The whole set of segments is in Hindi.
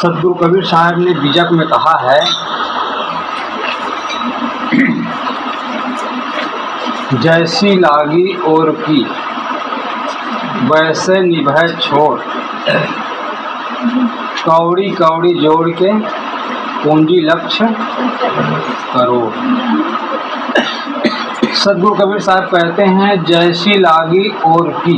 सदगुरु कबीर साहब ने बीजक में कहा है, जैसी लागी और की वैसे निभै छोड़, कौड़ी कौड़ी जोड़ के पूंजी लक्ष्य करो। सदगुरु कबीर साहब कहते हैं, जैसी लागी और की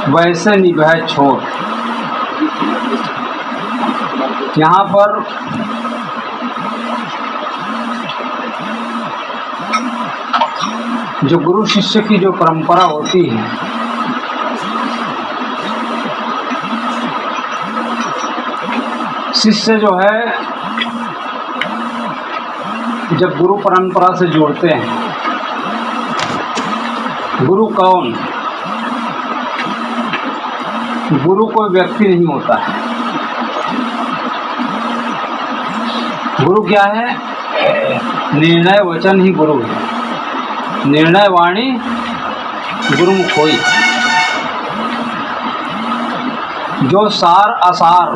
वैसे निभै छोड़। यहाँ पर जो गुरु शिष्य की जो परंपरा होती है, शिष्य जो है जब गुरु परंपरा से जुड़ते हैं, गुरु कौन? गुरु कोई व्यक्ति नहीं होता है। गुरु क्या है? निर्णय वचन ही गुरु है। निर्णय वाणी गुरुमुख होई। जो सार असार,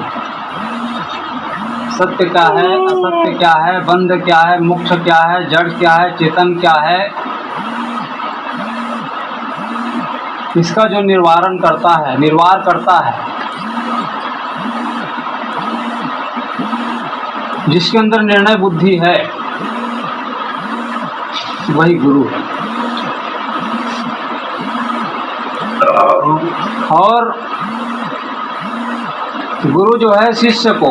सत्य क्या है, असत्य क्या है, बंध क्या है, मोक्ष क्या है, जड़ क्या है, चेतन क्या है, इसका जो निर्वारण करता है, निर्वार करता है, जिसके अंदर निर्णय बुद्धि है, वही गुरु है। और गुरु जो है शिष्य को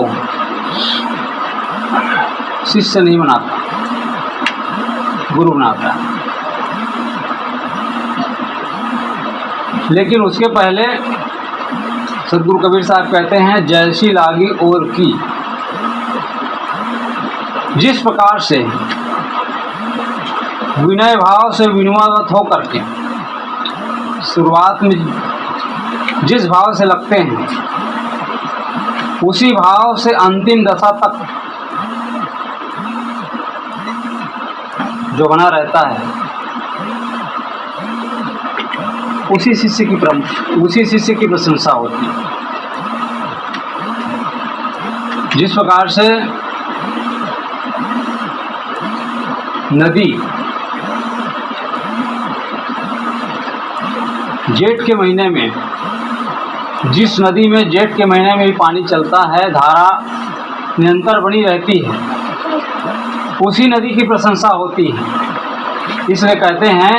शिष्य नहीं बनाता, गुरु बनाता है। लेकिन उसके पहले सदगुरु कबीर साहब कहते हैं, जैसी लागी और की। जिस प्रकार से विनय भाव से विनम्रवत हो करके शुरुआत में जिस भाव से लगते हैं, उसी भाव से अंतिम दशा तक जो बना रहता है, उसी शिष्य की प्रशंसा होती है। जिस प्रकार से नदी जेठ के महीने में, जिस नदी में जेठ के महीने में भी पानी चलता है, धारा निरंतर बनी रहती है, उसी नदी की प्रशंसा होती है। इसलिए कहते हैं,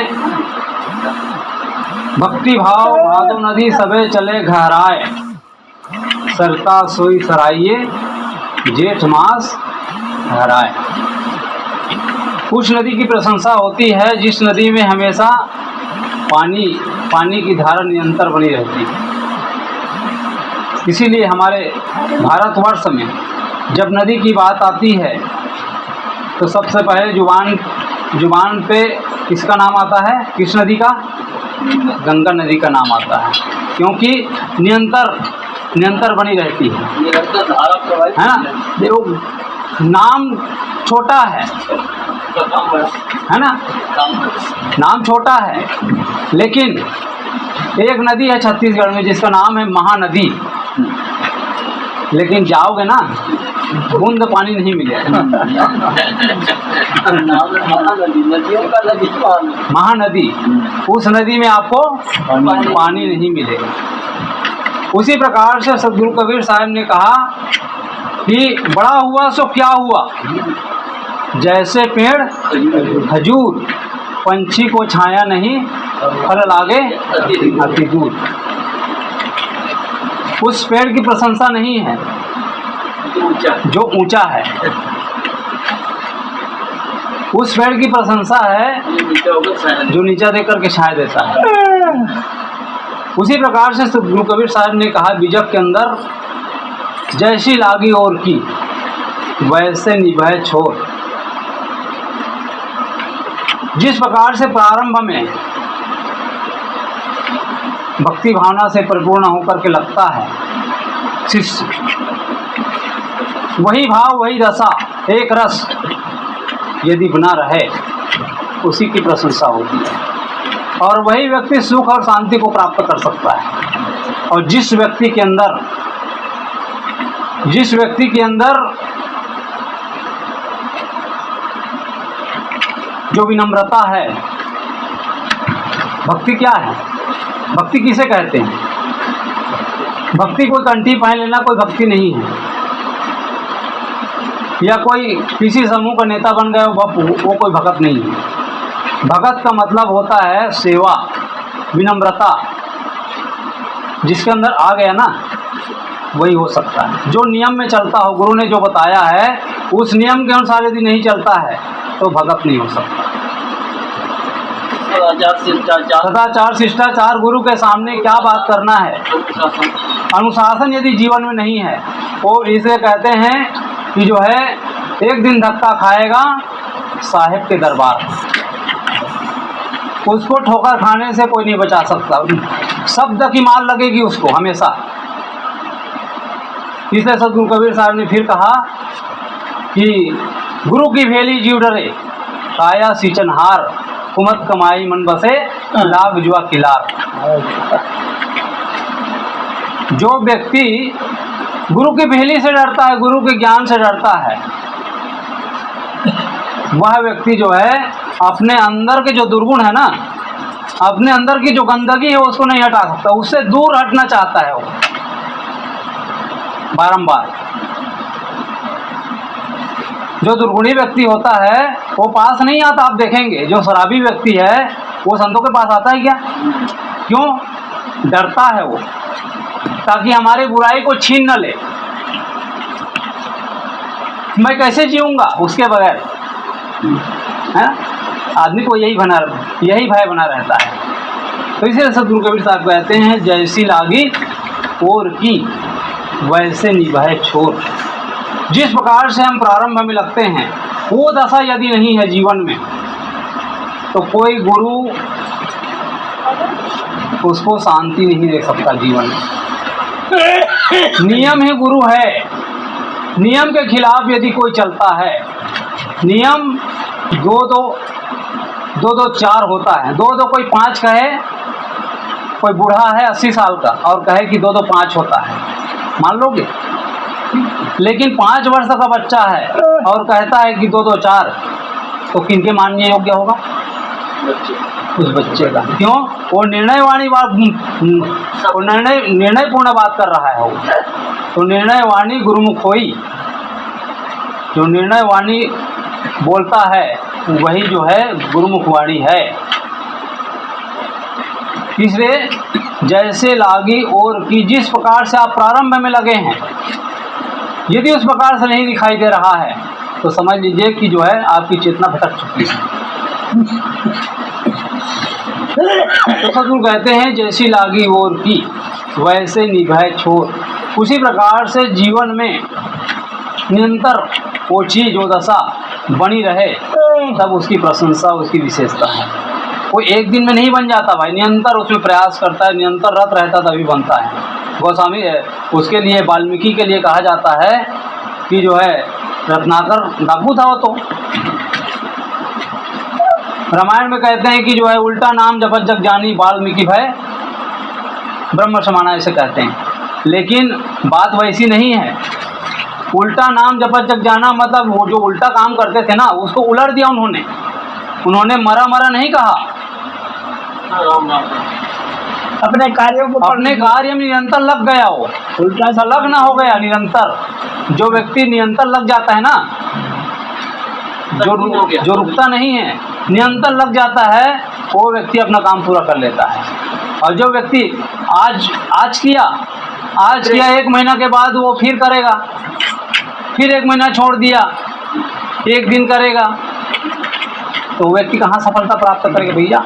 भक्ति भाव भादो नदी सबे चले गहराए, सरता सोई सराइये जेठ मास हराए। उस नदी की प्रशंसा होती है जिस नदी में हमेशा पानी की धारा निरंतर बनी रहती है। इसीलिए हमारे भारतवर्ष में जब नदी की बात आती है तो सबसे पहले जुबान पे किसका नाम आता है? किस नदी का? गंगा नदी का नाम आता है, क्योंकि निरंतर बनी रहती है, है ना। देखो, नाम छोटा है ना, नाम छोटा है, लेकिन एक नदी है छत्तीसगढ़ में जिसका नाम है महानदी। लेकिन जाओगे ना, बूंद पानी नहीं मिलेगा। महानदी, उस नदी में आपको पानी नहीं मिलेगा। उसी प्रकार से सदगुरु कबीर साहब ने कहा कि बड़ा हुआ सो क्या हुआ, जैसे पेड़ खजूर, पंछी को छाया नहीं, फल लागे अति दूर। उस पेड़ की प्रशंसा नहीं है जो ऊंचा है, उस पेड़ की प्रशंसा है जो नीचा देकर के छाया देता है। उसी प्रकार से सदगुरु कबीर साहब ने कहा बीजक के अंदर, जैसी लागी और की वैसे निभै छोड़। जिस प्रकार से प्रारंभ में भक्ति भावना से परिपूर्ण होकर के लगता है शिष्य, वही भाव वही दशा एक रस यदि बना रहे, उसी की प्रशंसा होती है। और वही व्यक्ति सुख और शांति को प्राप्त कर सकता है। और जिस व्यक्ति के अंदर जो विनम्रता है, भक्ति क्या है, भक्ति किसे कहते हैं? भक्ति कोई कंठी पहन लेना कोई भक्ति नहीं है, या कोई किसी समूह का नेता बन गए वो कोई भगत नहीं है। भगत का मतलब होता है सेवा, विनम्रता। जिसके अंदर आ गया ना वही हो सकता है। जो नियम में चलता हो, गुरु ने जो बताया है उस नियम के अनुसार यदि नहीं चलता है तो भगत नहीं हो सकता। सदाचार, शिष्टाचार, गुरु के सामने क्या बात करना है, अनुशासन यदि जीवन में नहीं है वो इसे कहते हैं कि जो है एक दिन धक्का खाएगा साहिब के दरबार, उसको ठोकर खाने से कोई नहीं बचा सकता, शब्द की मार लगेगी उसको हमेशा। इसलिए सदगुरु कबीर साहब ने फिर कहा कि गुरु की भेली जीव डरे, काया सींचनहार, कुमत कमाई मन बसे, लाग जुआ किलार। जो व्यक्ति गुरु की भेली से डरता है, गुरु के ज्ञान से डरता है, वह व्यक्ति जो है अपने अंदर के जो दुर्गुण है ना, अपने अंदर की जो गंदगी है उसको नहीं हटा सकता, उससे दूर हटना चाहता है वो बारंबार। जो दुर्गुणी व्यक्ति होता है वो पास नहीं आता। आप देखेंगे जो शराबी व्यक्ति है वो संतों के पास आता है क्या? क्यों? डरता है वो, ताकि हमारे बुराई को छीन न ले। मैं कैसे जीऊंगा उसके बगैर, है? आदमी को यही भय बना रहता है। तो इसलिए सदगुरु कबीर साहब कहते हैं, जैसी लागी और की वैसे निभाए छोर। जिस प्रकार से हम प्रारंभ में लगते हैं वो दशा यदि नहीं है जीवन में तो कोई गुरु उसको शांति नहीं दे सकता जीवन में। नियम ही गुरु है। नियम के खिलाफ यदि कोई चलता है, नियम दो चार होता है, दो कोई 5 कहे, कोई बूढ़ा है 80 साल का और कहे कि 2-5 होता है, मान लोगे? लेकिन 5 वर्ष का बच्चा है और कहता है कि 2-4, तो किनके मानने योग्य होगा? उस बच्चे का। क्यों? वो निर्णय पूर्ण बात कर रहा है वो। तो निर्णय वाणी गुरुमुख होई, जो निर्णय वाणी बोलता है वही जो है गुरुमुख वाणी है। तीसरे, जैसे लागी और की, जिस प्रकार से आप प्रारंभ में लगे हैं यदि उस प्रकार से नहीं दिखाई दे रहा है तो समझ लीजिए कि जो है आपकी चेतना भटक चुकी है। तो सदगुरु कहते हैं, जैसी लागी और की वैसे निभाए छोर। उसी प्रकार से जीवन में निरंतर वो चीज, वो दशा बनी रहे, तब उसकी प्रशंसा, उसकी विशेषता है। वो एक दिन में नहीं बन जाता भाई, निरंतर उसमें प्रयास करता है, निरंतर रत रहता तभी बनता है। गोस्वामी है उसके लिए, वाल्मीकि के लिए कहा जाता है कि जो है रत्नाकर डाकू था वो। तो रामायण में कहते हैं कि जो है उल्टा नाम जपत जग जानी, वाल्मीकि भय ब्रह्म समाना, ऐसे कहते हैं। लेकिन बात वैसी नहीं है। उल्टा नाम जपत जग जाना मतलब वो जो उल्टा काम करते थे ना उसको उलट दिया उन्होंने मरा नहीं कहा, अपने कार्य में निरंतर लग गया। वो उल्टा सा लग ना हो गया निरंतर। जो व्यक्ति निरंतर लग जाता है ना, जो रुकता नहीं है, निरंतर लग जाता है, वो व्यक्ति अपना काम पूरा कर लेता है। और जो व्यक्ति आज किया 1 महीना के बाद वो फिर करेगा, फिर 1 महीना छोड़ दिया, 1 दिन करेगा, तो व्यक्ति कहाँ सफलता प्राप्त करेगा भैया?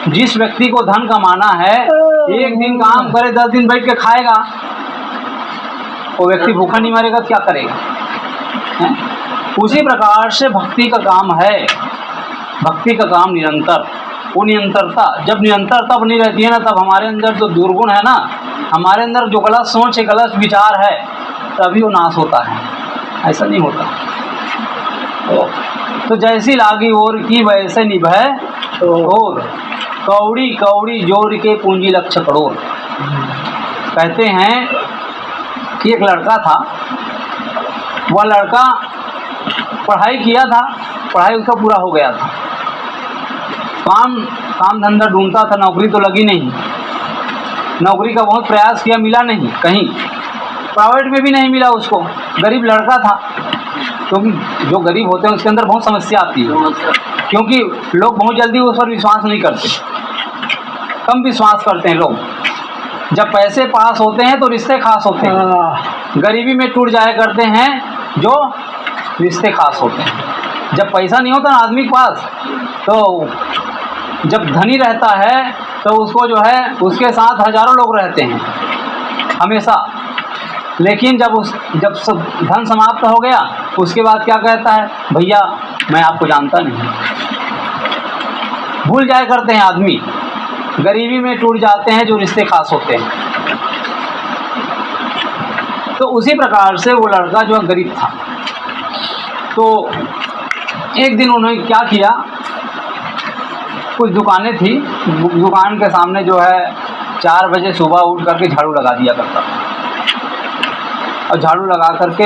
जिस व्यक्ति को धन कमाना है 1 दिन काम करे 10 दिन बैठ के खाएगा, वो व्यक्ति भूखा नहीं मरेगा, क्या करेगा? है? उसी प्रकार से भक्ति का काम है। भक्ति का काम निरंतर, वो निरंतरता, जब निरंतरता बनी रहती है ना, तब हमारे अंदर जो दुर्गुण है ना, हमारे अंदर जो गलत सोच है, गलत विचार है, तभी वो नाश होता है। ऐसा नहीं होता। तो तो जैसी लागी और की वैसे निभै और, कौड़ी कौड़ी जोड़ के पूंजी लक्ष्य करोड़। कहते हैं कि एक लड़का था, वह लड़का पढ़ाई किया था, पढ़ाई उसका पूरा हो गया था, काम धंधा ढूंढता था, नौकरी तो लगी नहीं, नौकरी का बहुत प्रयास किया, मिला नहीं, कहीं प्राइवेट में भी नहीं मिला उसको। गरीब लड़का था, क्योंकि जो गरीब होते हैं उसके अंदर बहुत समस्या आती है, क्योंकि लोग बहुत जल्दी उस पर विश्वास नहीं करते, कम विश्वास करते हैं लोग। जब पैसे पास होते हैं तो रिश्ते खास होते हैं, गरीबी में टूट जाया करते हैं जो रिश्ते खास होते हैं। जब पैसा नहीं होता ना आदमी के पास, तो जब धनी रहता है तो उसको जो है उसके साथ हजारों लोग रहते हैं हमेशा, लेकिन जब सब धन समाप्त हो गया उसके बाद क्या कहता है, भैया मैं आपको जानता नहीं। भूल जाया करते हैं आदमी, गरीबी में टूट जाते हैं जो रिश्ते खास होते हैं। तो उसी प्रकार से वो लड़का जो गरीब था, तो एक दिन उन्होंने क्या किया, कुछ दुकानें थी, दुकान के सामने जो है 4 बजे सुबह उठ करके झाड़ू लगा दिया करता, और झाड़ू लगा करके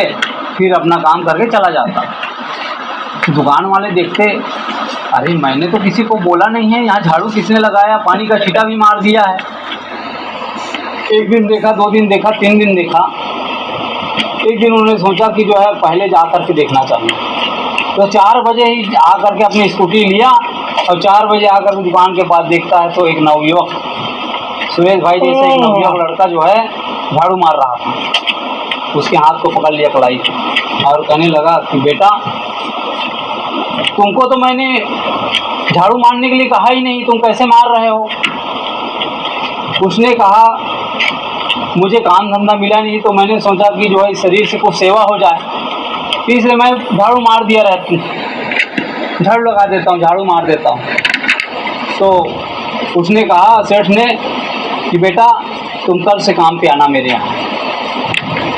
फिर अपना काम करके चला जाता। दुकान वाले देखते, अरे मैंने तो किसी को बोला नहीं है, यहाँ झाड़ू किसने लगाया, पानी का छींटा भी मार दिया है। एक दिन देखा, 2 दिन देखा, 3 दिन देखा। एक दिन उन्होंने सोचा कि जो है पहले जा कर के देखना चाहिए, तो 4 बजे ही आकर के अपनी स्कूटी लिया और 4 बजे आकर के दुकान के पास देखता है तो एक नवयुवक, सुरेश भाई जैसे एक नवयुवक लड़का जो है झाड़ू मार रहा था। उसके हाथ को पकड़ लिया कलाई और कहने लगा कि बेटा, तुमको तो मैंने झाड़ू मारने के लिए कहा ही नहीं, तुम कैसे मार रहे हो। उसने कहा मुझे काम धंधा मिला नहीं, तो मैंने सोचा कि जो है शरीर से कुछ सेवा हो जाए, इसलिए मैं झाड़ू मार दिया रहती, झाड़ू लगा देता हूँ, झाड़ू मार देता हूँ। तो उसने कहा, सेठ ने, कि बेटा तुम कल से काम पे आना मेरे यहाँ।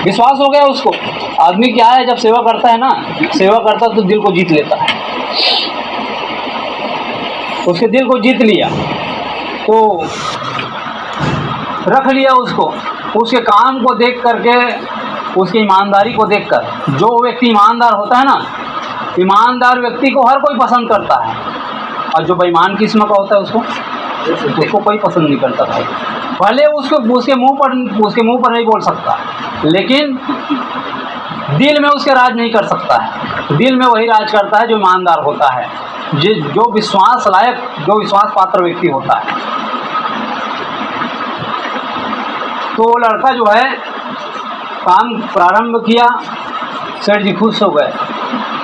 विश्वास हो गया उसको। आदमी क्या है, जब सेवा करता है ना, सेवा करता तो दिल को जीत लेता है। उसके दिल को जीत लिया तो रख लिया उसको। उसके काम को देख करके, उसकी ईमानदारी को देखकर, जो व्यक्ति ईमानदार होता है ना, ईमानदार व्यक्ति को हर कोई पसंद करता है, और जो बेईमान किस्म का होता है उसको कोई पसंद नहीं करता भाई। भले उसके मुंह पर नहीं बोल सकता, लेकिन दिल में उसके राज नहीं कर सकता है। दिल में वही राज करता है जो ईमानदार होता है, जो विश्वास लायक, जो विश्वास पात्र व्यक्ति होता है। तो वो लड़का जो है काम प्रारंभ किया, सेठ जी खुश हो गए।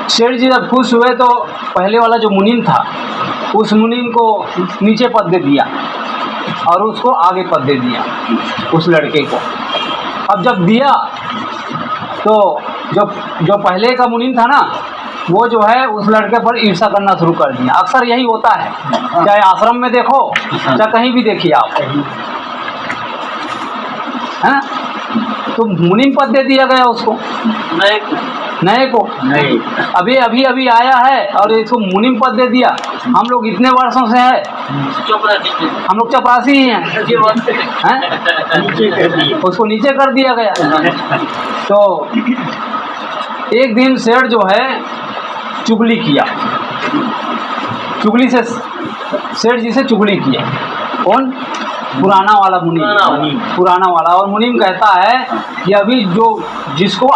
सेठ जी जब खुश हुए तो पहले वाला जो मुनीम था, उस मुनीम को नीचे पद दे दिया और उसको आगे पद दे दिया, उस लड़के को। अब जब दिया तो जो पहले का मुनीम था ना, वो जो है उस लड़के पर ईर्ष्या करना शुरू कर दिया। अक्सर यही होता है, चाहे आश्रम में देखो, चाहे कहीं भी देखिए आप, है। तो मुनीम पद दे दिया गया उसको, नए को नहीं। अभी आया है और इसको मुनीम पद दे दिया। हम लोग इतने वर्षों से है, हम लोग चपरासी ही हैं, उसको नीचे कर दिया गया। तो एक दिन सेठ जो है चुगली किया, चुगली से सेठ जी से चुगली किया। कौन? पुराना वाला मुनीम, पुराना वाला। और मुनीम कहता है कि अभी जिसको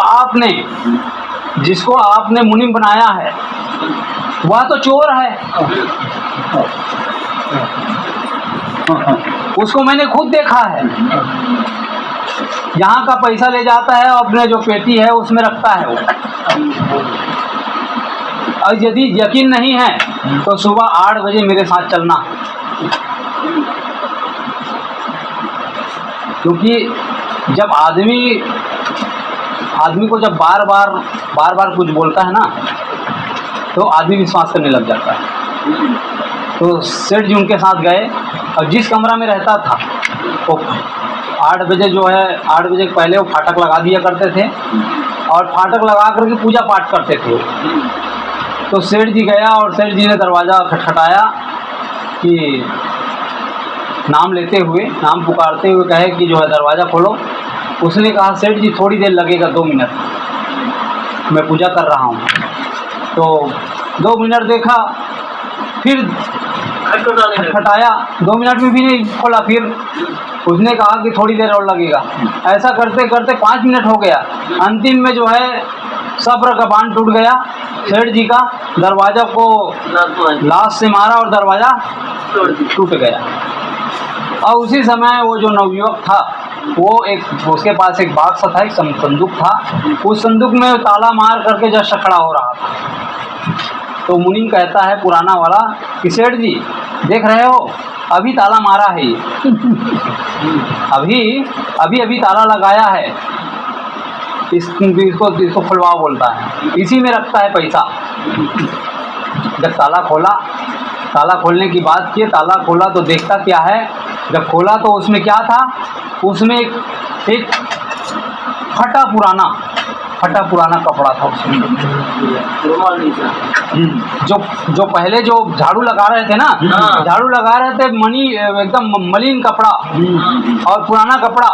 आपने मुनीम बनाया है वह तो चोर है, उसको मैंने खुद देखा है। यहाँ का पैसा ले जाता है और अपने जो पेटी है उसमें रखता है वो। और यदि यकीन नहीं है तो सुबह 8 बजे मेरे साथ चलना, क्योंकि जब आदमी को जब बार बार कुछ बोलता है ना, तो आदमी विश्वास करने लग जाता है। तो सेठ जी उनके साथ गए और जिस कमरा में रहता था वो 8 बजे जो है, 8 बजे पहले वो फाटक लगा दिया करते थे और फाटक लगा करके पूजा पाठ करते थे। तो सेठ जी गया और सेठ जी ने दरवाज़ा खटखटाया कि नाम लेते हुए, नाम पुकारते हुए कहे कि जो है दरवाज़ा खोलो। उसने कहा सेठ जी थोड़ी देर लगेगा, 2 मिनट, मैं पूजा कर रहा हूँ। तो 2 मिनट देखा, फिर खटखटाया, 2 मिनट में भी नहीं खोला। फिर उसने कहा कि थोड़ी देर और लगेगा। ऐसा करते करते 5 मिनट हो गया। अंतिम में जो है सब्र का बांध टूट गया सेठ जी का, दरवाज़ा को लाश से मारा और दरवाज़ा टूट गया। और उसी समय वो जो नवयुवक था वो उसके पास एक बाक्स था, एक संदूक था। उस संदूक में ताला मार करके जस्ट खड़ा हो रहा था। तो मुनीम कहता है पुराना वाला कि सेठ जी देख रहे हो, अभी ताला मारा है ये, अभी ताला लगाया है, इसको खुलवाओ बोलता है, इसी में रखता है पैसा। जब ताला खोला, ताला खोलने की बात की, ताला खोला तो देखता क्या है, जब खोला तो उसमें क्या था, उसमें एक फटा पुराना कपड़ा था उसमें। जो पहले जो झाड़ू लगा रहे थे ना, झाड़ू लगा रहे थे, मनी एकदम मलिन कपड़ा और पुराना कपड़ा,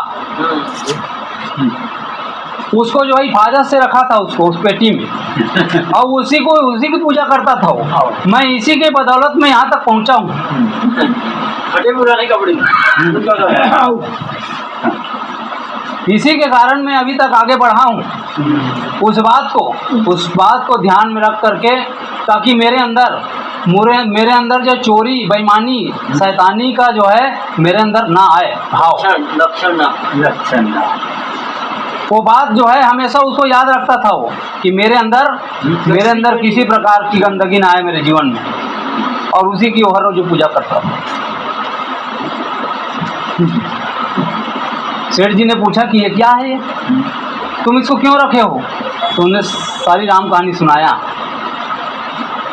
उसको जो है हिफाजत से रखा था उसको उस पेटी में, और उसी की पूजा करता था वो। मैं इसी के बदौलत में यहाँ तक पहुँचा हूँ। फटे पुराने कपड़े इसी के कारण मैं अभी तक आगे बढ़ा हूँ। उस बात को ध्यान में रख करके, ताकि मेरे अंदर जो चोरी, बेईमानी, शैतानी का जो है मेरे अंदर ना आए भाव, लक्षण ना। वो बात जो है हमेशा उसको याद रखता था वो, कि मेरे अंदर किसी प्रकार की गंदगी ना आए मेरे जीवन में, और उसी की हर रोज पूजा करता था। सेठ जी ने पूछा कि ये क्या है, ये तुम इसको क्यों रखे हो? तो उन्हें सारी राम कहानी सुनाया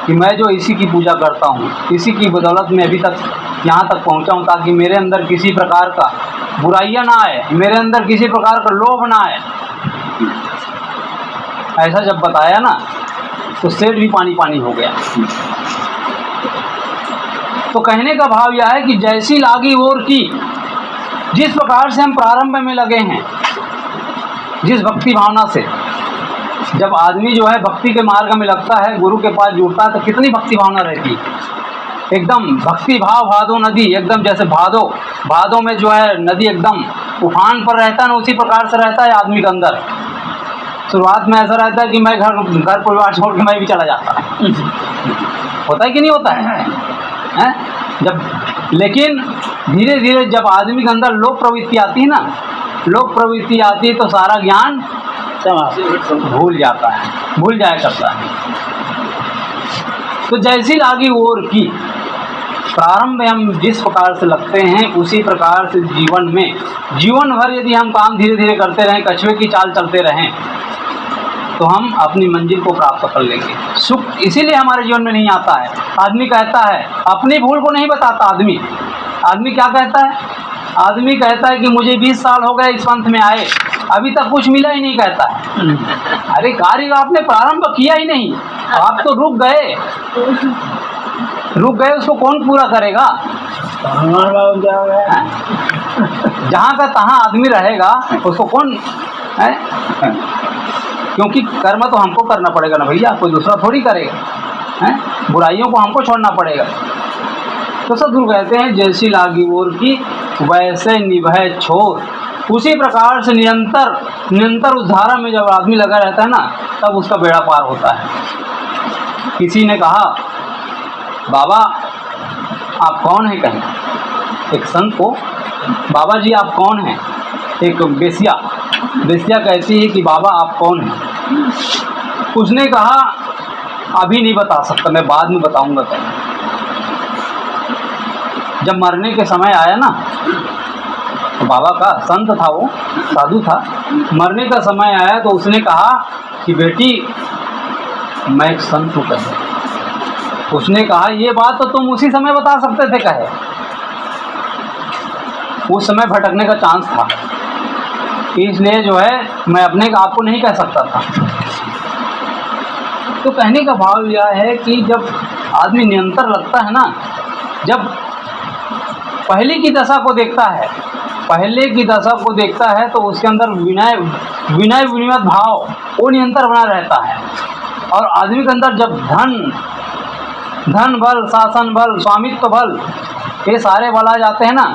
कि मैं जो इसी की पूजा करता हूँ, इसी की बदौलत में अभी तक यहाँ तक पहुँचा हूँ, ताकि मेरे अंदर किसी प्रकार का बुराइयाँ ना आए, मेरे अंदर किसी प्रकार का लोभ ना आए। ऐसा जब बताया ना तो सेठ भी पानी हो गया। तो कहने का भाव यह है कि जैसी लागी ओर की, जिस प्रकार से हम प्रारंभ में लगे हैं, जिस भक्ति भावना से, जब आदमी जो है भक्ति के मार्ग में लगता है, गुरु के पास जुड़ता है, तो कितनी भक्ति भावना रहती है, एकदम भक्ति भाव। भादो नदी एकदम जैसे भादो में जो है नदी एकदम उफान पर रहता है ना, उसी प्रकार से रहता है आदमी के अंदर। शुरुआत में ऐसा रहता है कि मैं घर परिवार छोड़ के मैं भी चला जाता, होता है कि नहीं होता है? लेकिन धीरे धीरे जब आदमी के अंदर लोक प्रवृत्ति आती है ना, लोक प्रवृत्ति आती है तो सारा ज्ञान भूल जाया करता है। तो जैसी लागी ओर की, प्रारंभ में हम जिस प्रकार से लगते हैं, उसी प्रकार से जीवन भर यदि हम काम धीरे धीरे करते रहें, कछुए की चाल चलते रहें, तो हम अपनी मंजिल को प्राप्त कर लेंगे। सुख इसीलिए हमारे जीवन में नहीं आता है। आदमी कहता है, अपनी भूल को नहीं बताता आदमी क्या कहता है? आदमी कहता है कि मुझे 20 साल हो गए इस पंथ में आए, अभी तक कुछ मिला ही नहीं, कहता है। अरे कार्य आपने प्रारंभ किया ही नहीं, आप तो रुक गए, उसको कौन पूरा करेगा? जहाँ का तहाँ आदमी रहेगा, उसको कौन है? क्योंकि कर्म तो हमको करना पड़ेगा ना भैया, कोई दूसरा थोड़ी करेगा। बुराइयों को हमको छोड़ना पड़ेगा। तो सदगुरु कहते हैं जैसी लागी ओर की वैसे निभय छोर। उसी प्रकार से निरंतर उस धारा में जब आदमी लगा रहता है ना, तब उसका बेड़ा पार होता है। किसी ने कहा, बाबा आप कौन हैं? कहें एक संत को, बाबा जी आप कौन हैं? एक बेसिया कहती है कि बाबा आप कौन हैं? उसने कहा अभी नहीं बता सकता, मैं बाद में बताऊंगा। जब मरने के समय आया ना, तो बाबा का संत था, वो साधु था, मरने का समय आया तो उसने कहा कि बेटी मैं एक संत हूँ। कहे उसने कहा ये बात तो तुम उसी समय बता सकते थे। कहे उस समय भटकने का चांस था, इसलिए जो है मैं अपने आप को नहीं कह सकता था। तो कहने का भाव यह है कि जब आदमी निरंतर लगता है ना, जब पहले की दशा को देखता है, पहले की दशा को देखता है तो उसके अंदर विनय विनिमय भाव वो निरंतर बना रहता है। और आदमी के अंदर जब धन बल, शासन बल, स्वामित्व बल, ये सारे बल आ जाते हैं ना,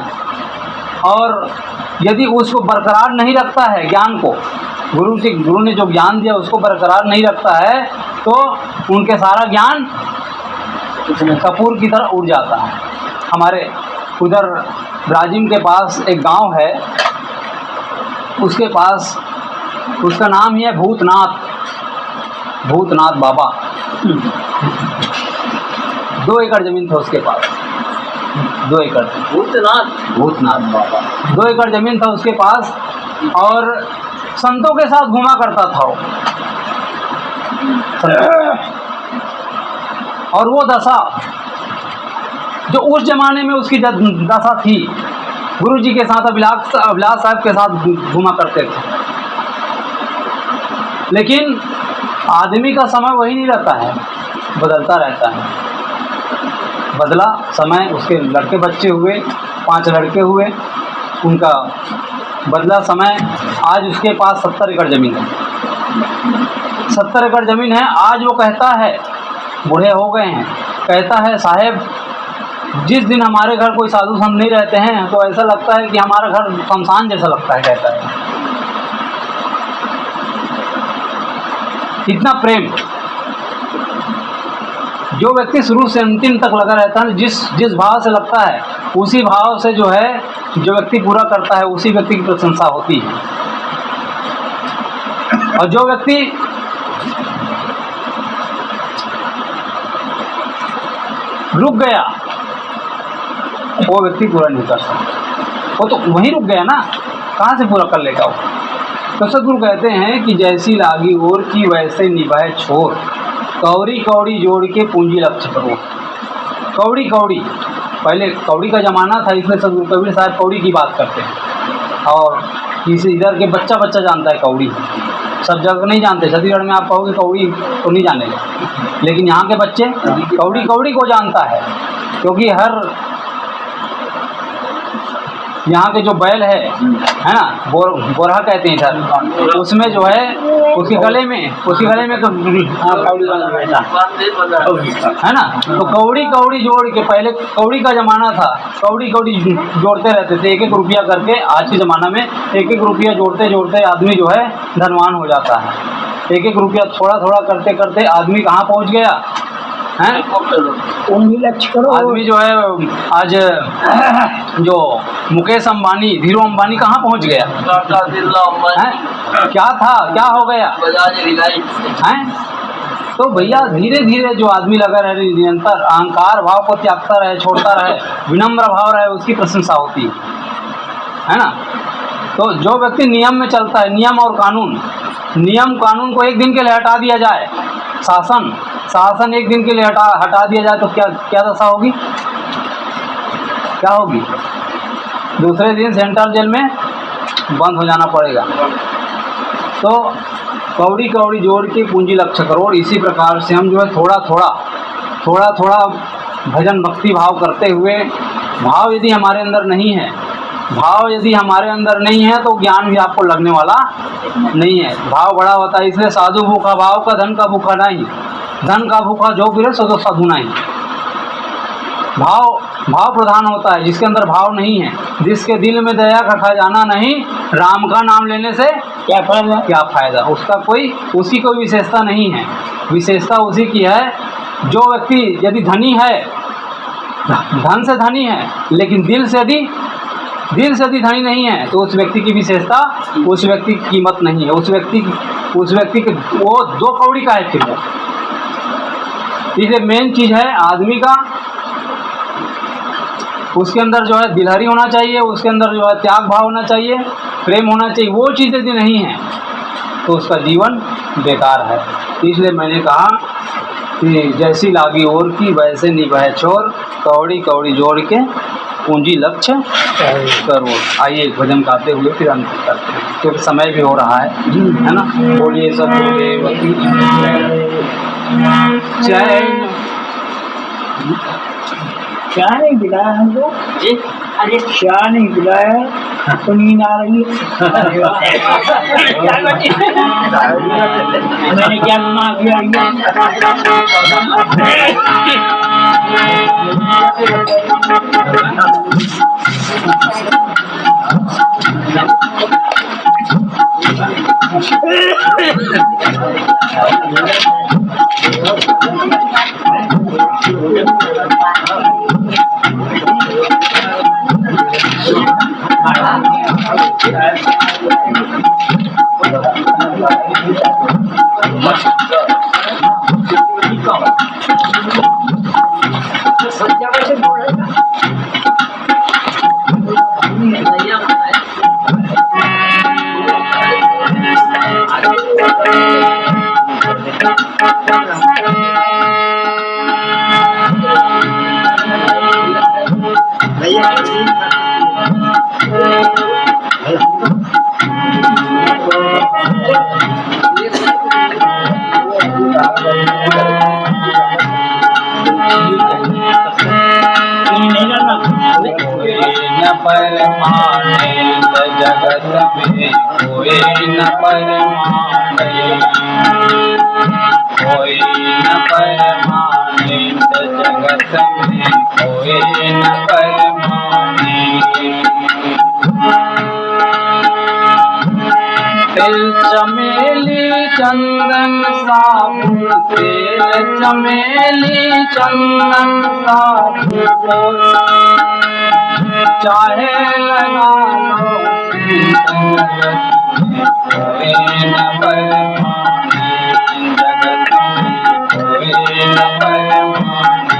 और यदि उसको बरकरार नहीं रखता है, ज्ञान को गुरु ने जो ज्ञान दिया उसको बरकरार नहीं रखता है, तो उनके सारा ज्ञान कपूर की तरह उड़ जाता है। हमारे उधर राजिम के पास एक गांव है, उसके पास उसका नाम ही है भूतनाथ बाबा। 2 एकड़ ज़मीन था उसके पास, 2 एकड़। भूतनाथ बाबा 2 एकड़ ज़मीन था उसके पास, और संतों के साथ घूमा करता था वो। और वो दशा जो उस जमाने में उसकी दशा थी, गुरु जी के साथ अभिलाष साहब के साथ घूमा करते थे। लेकिन आदमी का समय वही नहीं रहता है, बदलता रहता है। बदला समय, उसके लड़के बच्चे हुए, 5 लड़के हुए, उनका बदला समय। आज उसके पास 70 एकड़ ज़मीन है, 70 एकड़ ज़मीन है। आज वो कहता है, बूढ़े हो गए हैं, कहता है साहेब जिस दिन हमारे घर कोई साधु संत नहीं रहते हैं तो ऐसा लगता है कि हमारा घर शमशान जैसा लगता है, कहता है। इतना प्रेम जो व्यक्ति शुरू से अंतिम तक लगा रहता है, जिस भाव से लगता है उसी भाव से जो है जो व्यक्ति पूरा करता है उसी व्यक्ति की प्रशंसा होती है। और जो व्यक्ति रुक गया वो व्यक्ति पूरा नहीं कर सकता, वो तो वहीं रुक गया ना, कहाँ से पूरा कर लेगा वो। तो सदगुरु कहते हैं कि जैसी लागी ओर की वैसे निभाए छोर, कौड़ी कौड़ी जोड़ के पूंजी लक्ष्य करो। कौड़ी कौड़ी, पहले कौड़ी का ज़माना था, इसलिए सदगुरु कबीर साहब कौड़ी की बात करते हैं। और इसे इधर के बच्चा जानता है कौड़ी, सब जगह नहीं जानते। छत्तीसगढ़ में आप कहोगे कौड़ी तो नहीं जानेगा, लेकिन यहाँ के बच्चे कौड़ी कौड़ी को जानता है, क्योंकि हर यहाँ के जो बैल है ना, बोरहा कहते हैं इधर, उसमें जो है उसके गले में कौड़ी है ना। तो कौड़ी कौड़ी जोड़ के, पहले कौड़ी का ज़माना था, कौड़ी कौड़ी जोड़ते रहते थे, 1-1 रुपया करके। आज के ज़माना में 1-1 रुपया जोड़ते जोड़ते आदमी जो है धनवान हो जाता है। 1-1 रुपया थोड़ा थोड़ा करते करते आदमी कहाँ पहुँच गया हैं, आदमी जो है आज जो मुकेश अंबानी, धीरू अंबानी कहाँ पहुँच गया हैं? क्या था, क्या हो गया हैं? तो भैया धीरे धीरे जो आदमी लगा रहे, निरंतर अहंकार भाव को त्यागता रहे, छोड़ता रहे, विनम्र भाव रहे, उसकी प्रशंसा होती है ना। तो जो व्यक्ति नियम में चलता है, नियम और नियम कानून को एक दिन के लिए हटा दिया जाए, शासन एक दिन के लिए हटा दिया जाए, तो क्या दशा होगी, क्या होगी? दूसरे दिन सेंट्रल जेल में बंद हो जाना पड़ेगा। तो कौड़ी कौड़ी जोड़ के पूंजी लक्ष्य करोड़। इसी प्रकार से हम जो है थोड़ा थोड़ा भजन भक्ति भाव करते हुए, भाव यदि हमारे अंदर नहीं है, तो ज्ञान भी आपको लगने वाला नहीं है। भाव बड़ा होता है, इसलिए साधु भूखा भाव का, धन का भूखा नहीं। धन का भूखा जो फिरे सो तो साधु नहीं। भाव प्रधान होता है, जिसके अंदर भाव नहीं है, जिसके दिल में दया का खजाना नहीं, राम का नाम लेने से क्या फायदा, उसका उसकी कोई विशेषता नहीं है। विशेषता उसी की है, जो व्यक्ति यदि धनी है, धन से धनी है, लेकिन दिल से यदि धनी नहीं है, तो उस व्यक्ति की विशेषता, उस व्यक्ति की कीमत नहीं है। उस व्यक्ति के वो 2 कौड़ी का है फिर वो। इसलिए मेन चीज़ है आदमी का, उसके अंदर जो है दिलहरी होना चाहिए, उसके अंदर जो है त्याग भाव होना चाहिए, प्रेम होना चाहिए। वो चीज़ यदि नहीं है तो उसका जीवन बेकार है। इसलिए मैंने कहा कि जैसी लागी ओर की वैसे निभाए छोर, कौड़ी कौड़ी जोड़ के पूंजी लक्ष्य करोड़। आइए भजन गाते हुए फिर अंत करते हैं, क्योंकि समय भी हो रहा है ना। बोलिए सब चैन क्या नहीं दिलाया हमको? जी अरे क्या नहीं दिलाया तो नींद आ रही है। मैंने क्या गुनाह किया? न परमानंद जगत में कोई न परमानंद, कोई न परमानंद जगत में कोई न परमानंद। तिल चमेली चंदन साबुन, तेल चमेली चंदन साबुन, चाहे लगा लो कोई न परमानंद जगत में कोई न परमानंद।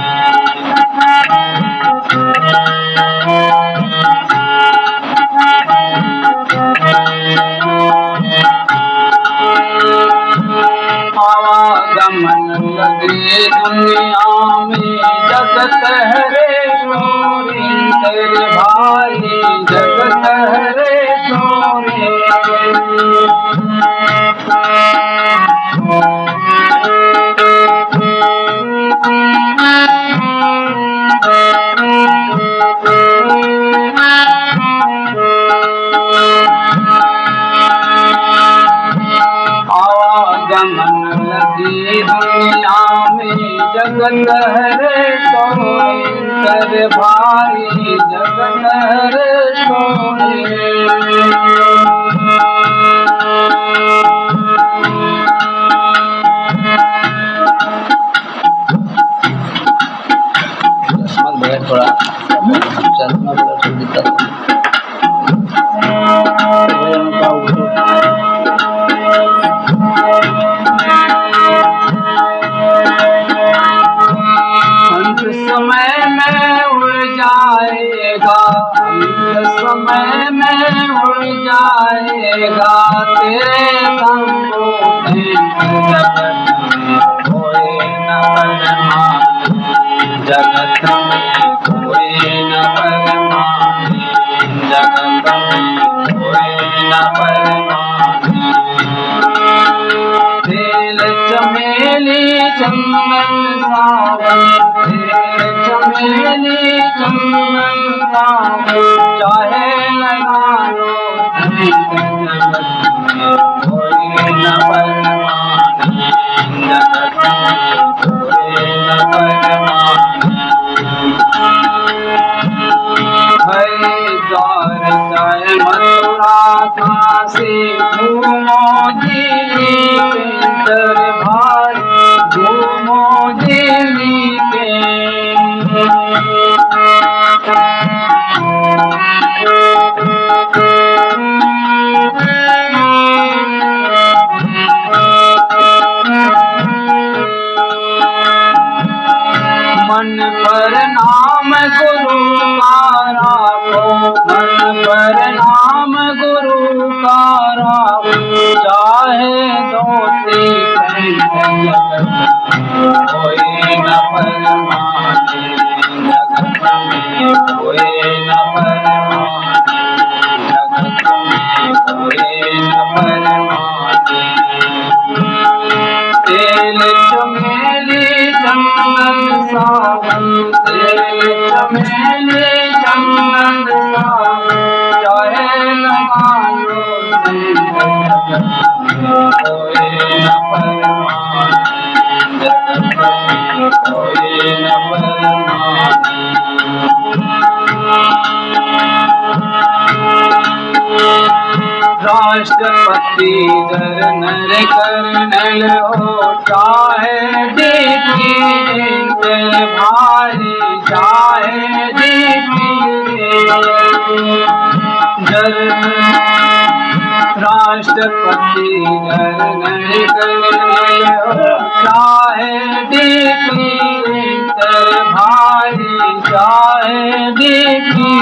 आवागमन लगे दुनिया में जगत हरे शोरे, तेरे भाई जगत हरे शोरे। आवागमन लगी दुनिया में जगत हरे शोरे, तेरे भाई जगत हरे शोरे। थोड़ा चश्मा बड़ा छोड़ देता समय में उड़ जाएगा, अंत समय में उड़ जाएगा, तेरे संगों में जगत में कोई न परमानंद, जगत में कोई न परमानंद, जगत में कोई न परमानंद। तेल चमेली चंदन सावन, चमेली चंदन सावन, चाहे लगा लो जगत में कोई न परमानंद, जगत में कोई न परमानंद। हरिद्वार चाहे मथुरा काशी घूमो दिल्ली के दरबार, घूमो दिल्ली के। मन पर नाम गुरु का राखो, मन पर नाम गुरु का राखो, चाहे दोस्ती जगत कोई न परमानंद, जगत में कोई न परमानंद, जगत में कोई न परमानंद। तेल चमेली साबुन तेल चमेली चंदन साबुन चाहे लगा लो कोई न परमाने जगत में कोई न परमाने। राष्ट्रपति जनरल कर्नल हो चाहे डीपी भारी चाहे डीपी राष्ट्रपति जनरल कर्नल हो चाहे डीपी भारी चाहे डीपी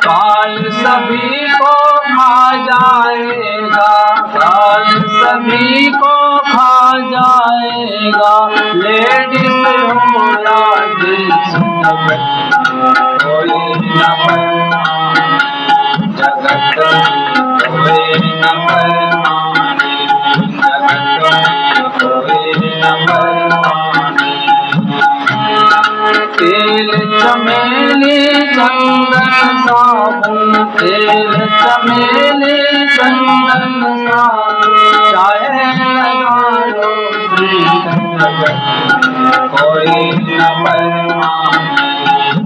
काल सभी को खा जाएगा काल सभी को खा जाएगा लेडीज हो या जेंट्स कोई न परमाने जगत में कोई न परमाने जगत में कोई न परमाने। तेल चमेली चंदन साबुन तेल चमेली चंदन साबुन चाहे लगा लो जगत कोई न परमाने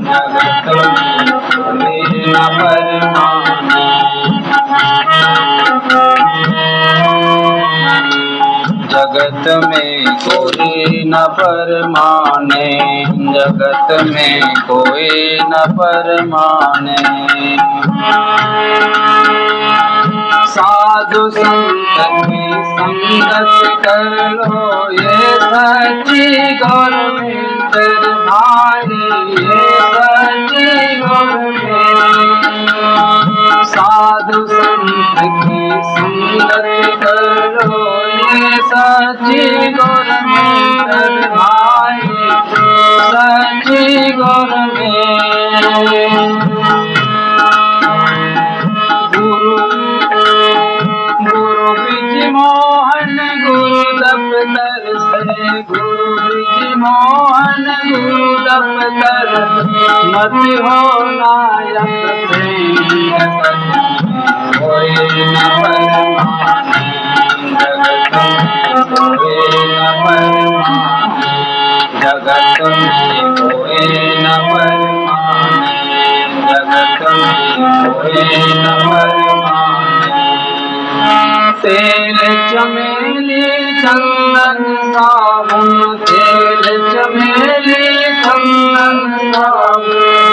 जगत में कोई न परमाने। जगत में कोई न परमाने जगत में कोई न परमाने। साधु संत की संगत कर लो ये सच्ची गवर्नमेंट भारी ये सच्ची गवर्नमेंट। साधु संत की संगत कर लो ये सच्ची गवर्नमेंट भाई सच्ची गवर्नमेंट। गुरु ब्रिज मोहन गुरु दफ्तर से गुरु ब्रिज मोहन गुरु दफ्तर मत हो नायक से कोई न परमाने जगत में कोई न परमाने जगत में कोई न परमाने जगत में कोई न परमाने। तेल चमेली चंदन साबुन तेल चमेली चंदन साबुन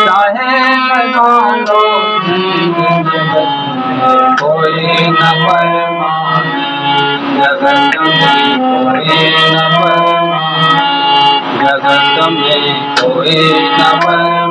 चाहे लगा लो जगत में कोई न परमाने जगत में कोई न परमाने जगत में कोई न परमाने।